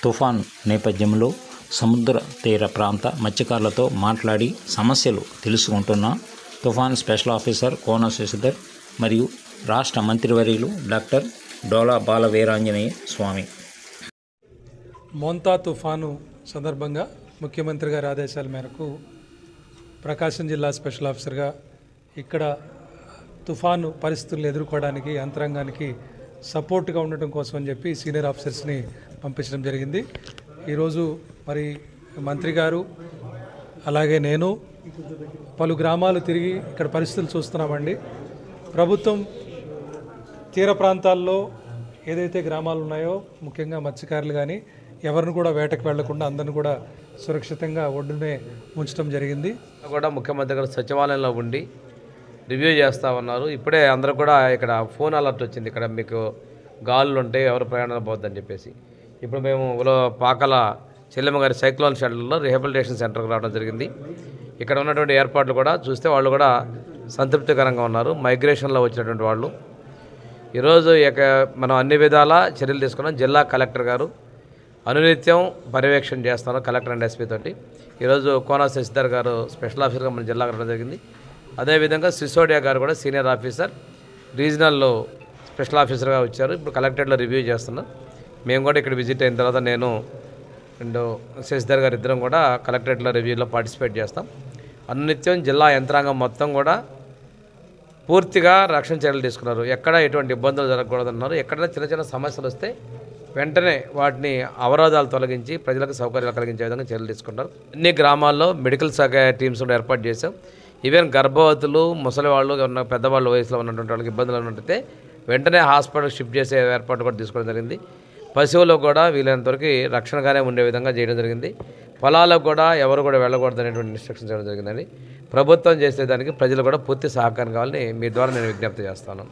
తుఫాన్ నేపథ్యంలో సముద్ర తీర ప్రాంత మత్స్యకారులతో మాట్లాడి సమస్యలు తెలుసుకుంటున్న తుఫాన్ స్పెషల్ ఆఫీసర్ కోన శశిధర్ మరియు రాష్ట్ర మంత్రివర్యులు డాక్టర్ డోలా బాల వీరాంజనేయ స్వామి. మోంతా తుఫాను సందర్భంగా ముఖ్యమంత్రి గారి ఆదేశాల మేరకు ప్రకాశం జిల్లా స్పెషల్ ఆఫీసర్గా ఇక్కడ తుఫాను పరిస్థితులను ఎదుర్కోవడానికి యంత్రాంగానికి సపోర్ట్గా ఉండటం కోసం అని చెప్పి సీనియర్ ఆఫీసర్స్ని పంపించడం జరిగింది. ఈరోజు మరి మంత్రి గారు అలాగే నేను పలు గ్రామాలు తిరిగి ఇక్కడ పరిస్థితులు చూస్తున్నామండి. ప్రభుత్వం తీర ప్రాంతాల్లో ఏదైతే గ్రామాలు ఉన్నాయో ముఖ్యంగా మత్స్యకారులు కానీ ఎవరిని కూడా వేటకు వెళ్లకుండా అందరిని కూడా సురక్షితంగా ఒడ్డునే ఉంచడం జరిగింది. కూడా ముఖ్యమంత్రి గారు సచివాలయంలో ఉండి రివ్యూ చేస్తూ ఉన్నారు. ఇప్పుడే అందరూ కూడా ఇక్కడ ఫోన్ అలర్ట్ వచ్చింది, ఇక్కడ మీకు గాలులు ఉంటాయి, ఎవరు ప్రయాణాలు పోద్దని చెప్పేసి. ఇప్పుడు మేము పాకల చెల్లెమ్మ గారి సైక్లోన్ షెల్టర్లో రిహాబిలిటేషన్ సెంటర్కి రావడం జరిగింది. ఇక్కడ ఉన్నటువంటి ఏర్పాట్లు కూడా చూస్తే వాళ్ళు కూడా సంతృప్తికరంగా ఉన్నారు. మైగ్రేషన్లో వచ్చినటువంటి వాళ్ళు ఈరోజు మనం అన్ని విధాల చర్యలు తీసుకున్నాం. జిల్లా కలెక్టర్ గారు అనునిత్యం పర్యవేక్షణ చేస్తున్నారు కలెక్టర్ అండ్ ఎస్పీ తోటి. ఈరోజు కోన శశిధర్ గారు స్పెషల్ ఆఫీసర్గా మన జిల్లాకు రావడం జరిగింది. అదేవిధంగా సిసోడియా గారు కూడా సీనియర్ ఆఫీసర్ రీజనల్లో స్పెషల్ ఆఫీసర్గా వచ్చారు. ఇప్పుడు కలెక్టరేట్లో రివ్యూ చేస్తున్నాం. మేము కూడా ఇక్కడ విజిట్ అయిన తర్వాత నేను అండ్ శశిధర్ గారు ఇద్దరం కూడా కలెక్టరేట్లో రివ్యూలో పార్టిసిపేట్ చేస్తాం. అనునిత్యం జిల్లా యంత్రాంగం మొత్తం కూడా పూర్తిగా రక్షణ చర్యలు తీసుకున్నారు. ఎక్కడ ఎటువంటి ఇబ్బందులు జరగకూడదన్నారు. ఎక్కడైనా చిన్న చిన్న సమస్యలు వస్తే వెంటనే వాటిని అవరోధాలు తొలగించి ప్రజలకు సౌకర్యాలు కలిగించే విధంగా చర్యలు తీసుకుంటారు. అన్ని గ్రామాల్లో మెడికల్ శాఖ టీమ్స్ కూడా ఏర్పాటు చేశాం. ఈవెన్ గర్భవతులు, ముసలి వాళ్ళు, ఉన్న పెద్దవాళ్ళ వయసులో ఉన్నటువంటి వాళ్ళకి ఇబ్బందులు ఉన్నట్టయితే వెంటనే హాస్పిటల్కి షిఫ్ట్ చేసే ఏర్పాటు కూడా తీసుకోవడం జరిగింది. పశువులు కూడా వీలైనంతవరకు రక్షణగానే ఉండే విధంగా చేయడం జరిగింది. పొలాలకు కూడా ఎవరు కూడా వెళ్ళకూడదు అనేటువంటి ఇన్స్ట్రక్షన్స్ ఇవ్వడం జరిగిందని ప్రభుత్వం చేసేదానికి ప్రజలు కూడా పూర్తి సహకారం కావాలని మీ ద్వారా నేను విజ్ఞప్తి చేస్తాను.